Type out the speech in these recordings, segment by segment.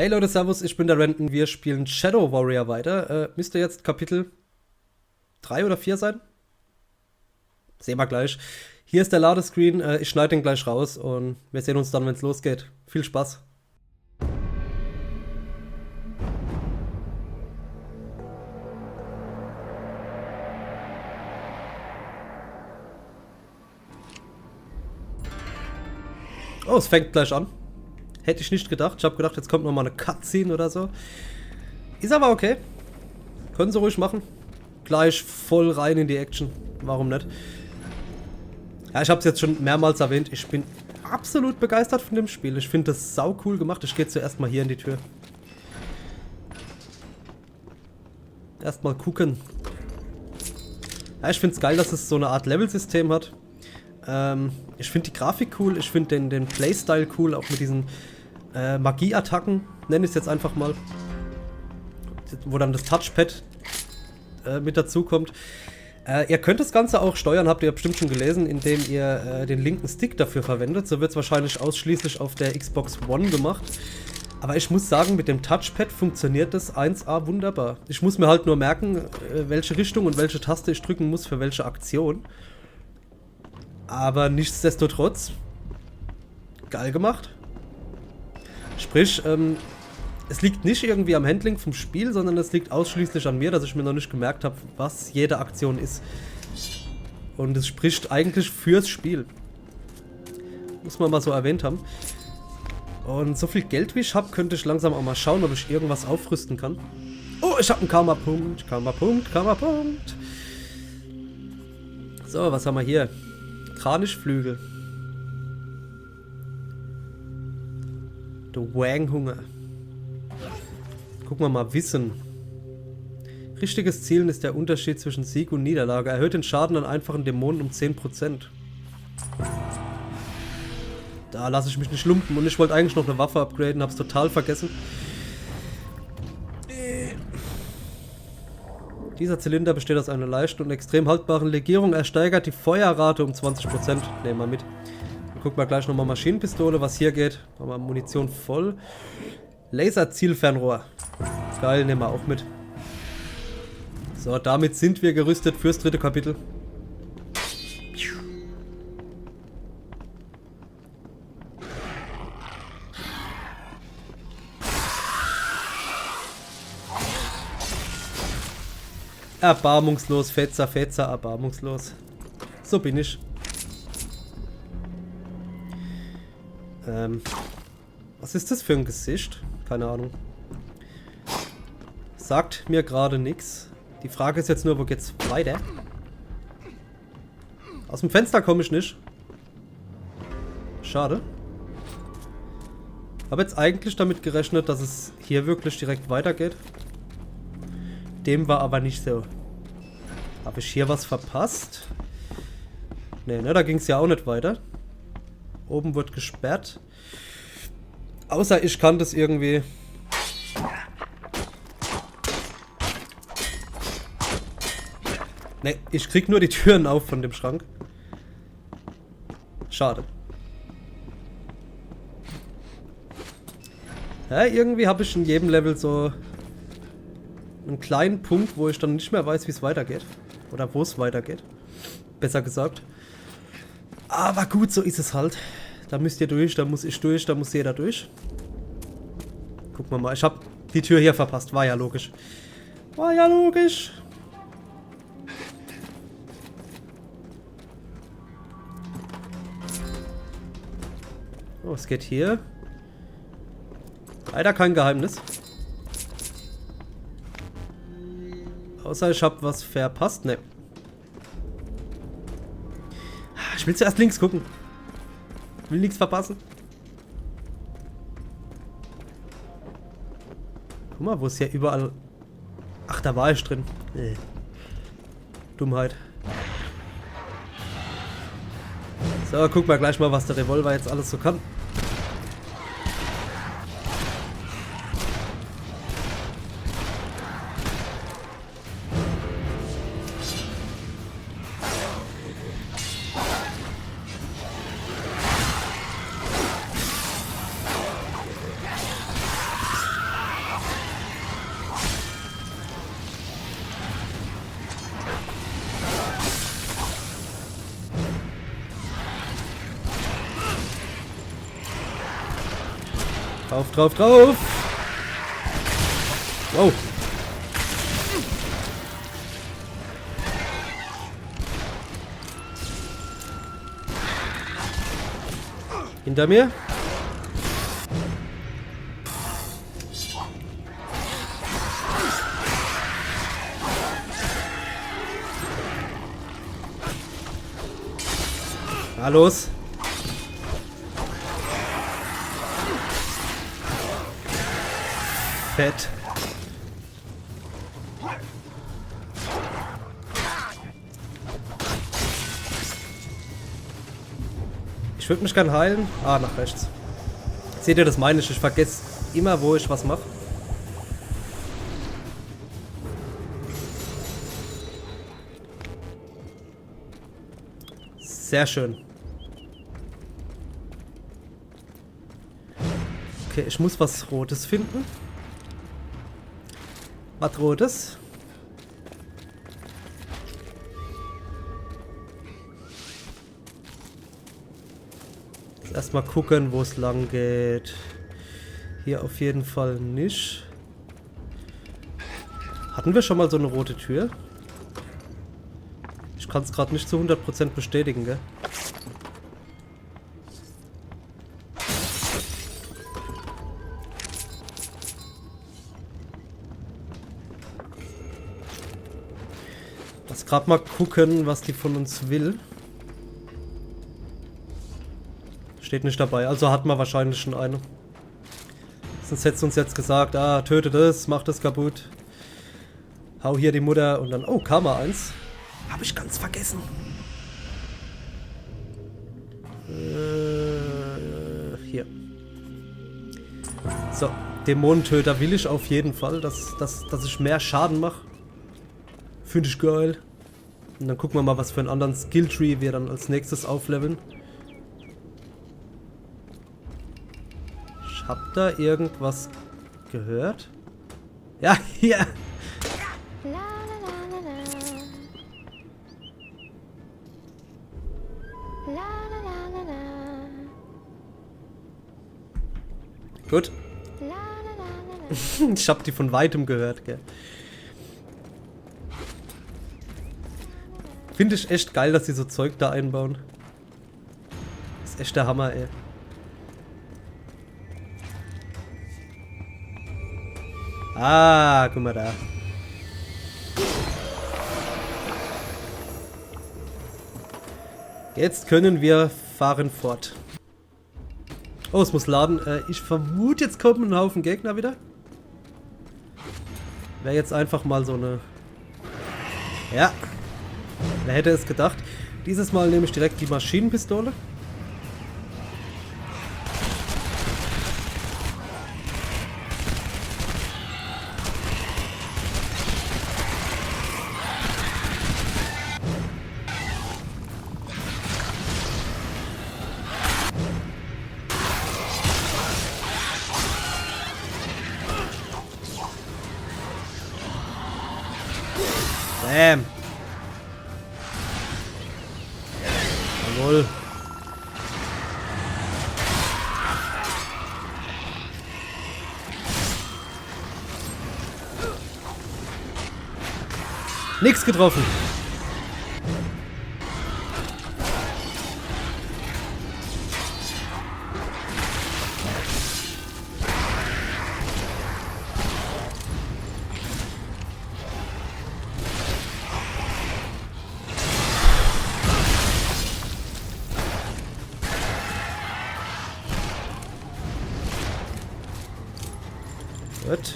Hey Leute, Servus, ich bin der Renton. Wir spielen Shadow Warrior weiter. Müsste jetzt Kapitel 3 oder 4 sein? Sehen wir gleich. Hier ist der Ladescreen. Ich schneide den gleich raus und wir sehen uns dann, wenn es losgeht. Viel Spaß. Oh, es fängt gleich an. Hätte ich nicht gedacht. Ich habe gedacht, jetzt kommt noch mal eine Cutscene oder so. Ist aber okay. Können sie ruhig machen. Gleich voll rein in die Action. Warum nicht? Ja, ich habe es jetzt schon mehrmals erwähnt. Ich bin absolut begeistert von dem Spiel. Ich finde das sau cool gemacht. Ich gehe zuerst mal hier in die Tür. Erstmal gucken. Ja, ich finde es geil, dass es so eine Art Level-System hat. Ich finde die Grafik cool. Ich finde den Playstyle cool. Auch mit diesen Magie-Attacken. Nenne ich es jetzt einfach mal. Wo dann das Touchpad mit dazu kommt. Ihr könnt das Ganze auch steuern, habt ihr bestimmt schon gelesen, indem ihr den linken Stick dafür verwendet. So wird es wahrscheinlich ausschließlich auf der Xbox One gemacht. Aber ich muss sagen, mit dem Touchpad funktioniert das 1A wunderbar. Ich muss mir halt nur merken, welche Richtung und welche Taste ich drücken muss für welche Aktion. Aber nichtsdestotrotz, geil gemacht. Sprich, es liegt nicht irgendwie am Handling vom Spiel, sondern es liegt ausschließlich an mir, dass ich mir noch nicht gemerkt habe, was jede Aktion ist. Und es spricht eigentlich fürs Spiel. Muss man mal so erwähnt haben. Und so viel Geld wie ich habe, könnte ich langsam auch mal schauen, ob ich irgendwas aufrüsten kann. Oh, ich habe einen Karma-Punkt, Karma-Punkt, Karma-Punkt. So, was haben wir hier? Kranichflügel. Der Wang-Hunger. Gucken wir mal, Wissen. Richtiges Zielen ist der Unterschied zwischen Sieg und Niederlage. Erhöht den Schaden an einfachen Dämonen um 10%. Da lasse ich mich nicht lumpen. Und ich wollte eigentlich noch eine Waffe upgraden, hab's total vergessen. Dieser Zylinder besteht aus einer leichten und extrem haltbaren Legierung. Er steigert die Feuerrate um 20%. Nehmen wir mit. Dann gucken wir gleich nochmal Maschinenpistole, was hier geht. Haben wir Munition voll. Laserzielfernrohr. Geil, nehmen wir auch mit. So, damit sind wir gerüstet fürs dritte Kapitel. Erbarmungslos, Fetzer, Fetzer, erbarmungslos. So bin ich. Was ist das für ein Gesicht? Keine Ahnung. Sagt mir gerade nichts. Die Frage ist jetzt nur, wo geht's weiter? Aus dem Fenster komme ich nicht. Schade. Habe jetzt eigentlich damit gerechnet, dass es hier wirklich direkt weitergeht. Dem war aber nicht so. Habe ich hier was verpasst? Nee, ne, da ging es ja auch nicht weiter. Oben wird gesperrt. Außer ich kann das irgendwie... Ne, ich krieg nur die Türen auf von dem Schrank. Schade. Ja, irgendwie habe ich in jedem Level so einen kleinen Punkt, wo ich dann nicht mehr weiß, wie es weitergeht. Oder wo es weitergeht. Besser gesagt. Aber gut, so ist es halt. Da müsst ihr durch, da muss ich durch, da muss jeder durch. Gucken wir mal. Ich habe die Tür hier verpasst. War ja logisch. War ja logisch. Oh, es geht hier. Leider kein Geheimnis. Außer ich habe was verpasst. Ne. Ich will zuerst links gucken. Will nichts verpassen. Guck mal, wo ist hier überall... Ach, da war ich drin. Dummheit. So, guck mal gleich mal, was der Revolver jetzt alles so kann. Drauf, drauf, drauf! Wow! Hinter mir. Na los. Fett. Ich würde mich gern heilen. Ah, nach rechts. Seht ihr, das meine ich. Ich vergesse immer, wo ich was mache. Sehr schön. Okay, ich muss was Rotes finden. Was Rotes? Erstmal gucken, wo es lang geht. Hier auf jeden Fall nicht. Hatten wir schon mal so eine rote Tür? Ich kann es gerade nicht zu 100% bestätigen, gell? Lass gerade mal gucken, was die von uns will. Steht nicht dabei, also hat man wahrscheinlich schon eine. Sonst hätte es uns jetzt gesagt, ah, töte das, mach das kaputt. Hau hier die Mutter und dann, oh, Karma 1. Habe ich ganz vergessen. Hier. So, Dämonentöter will ich auf jeden Fall, dass ich mehr Schaden mache. Finde ich geil. Und dann gucken wir mal, was für einen anderen Skilltree wir dann als nächstes aufleveln. Ich hab da irgendwas gehört. Ja, hier. Gut. Ich hab die von weitem gehört, gell. Finde ich echt geil, dass sie so Zeug da einbauen. Das ist echt der Hammer, ey. Ah, guck mal da. Jetzt können wir fahren fort. Oh, es muss laden. Ich vermute, jetzt kommt ein Haufen Gegner wieder. Wäre jetzt einfach mal so eine... Ja. Wer hätte es gedacht? Dieses Mal nehme ich direkt die Maschinenpistole. Bam. Jawohl. Nix getroffen. Gut.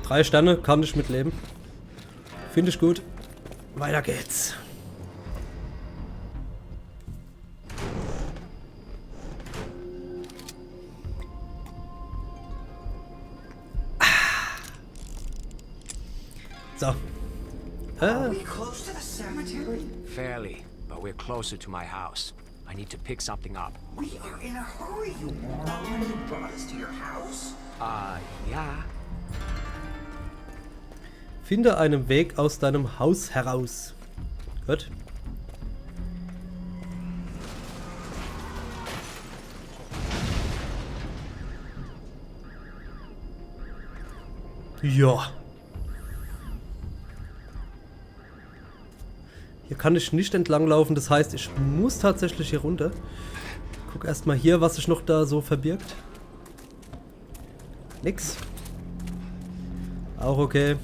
Drei Sterne, kann ich mitleben. Finde ich gut. Weiter geht's. So. Are we close to the cemetery? Fairly, but we're closer to my house. I need to pick something up. We are in a hurry, you moron. You brought us to your house? Yeah. Finde einen Weg aus deinem Haus heraus. Gut. Ja. Hier kann ich nicht entlang laufen, das heißt, ich muss tatsächlich hier runter. Guck erstmal hier, was sich noch da so verbirgt. Nix. Auch okay.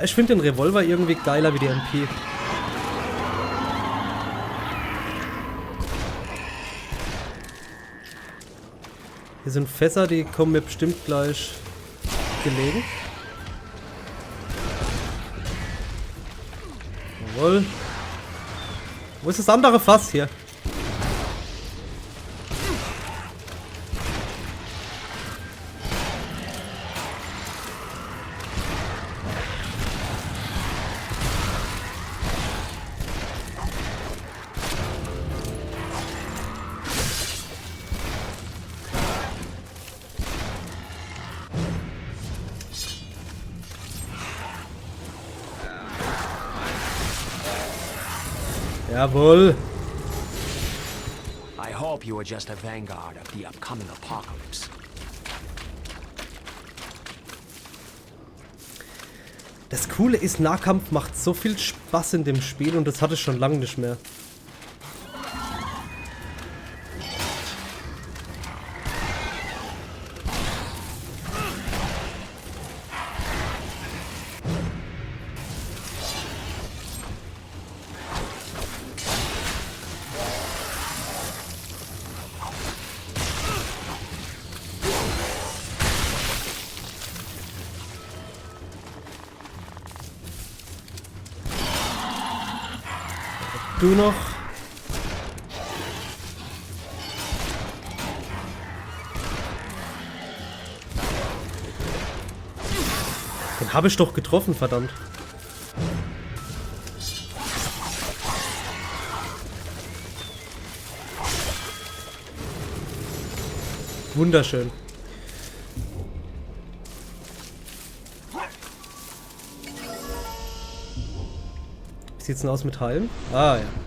Ich finde den Revolver irgendwie geiler wie die MP. Hier sind Fässer, die kommen mir bestimmt gleich gelegen. Jawohl. Wo ist das andere Fass hier? Jawohl. I hope you are just a vanguard of the upcoming apocalypse. Das Coole ist, Nahkampf macht so viel Spaß in dem Spiel und das hatte ich schon lange nicht mehr. Du noch. Den habe ich doch getroffen, verdammt. Wunderschön. Wie sieht's denn aus mit Heilen? Ah ja.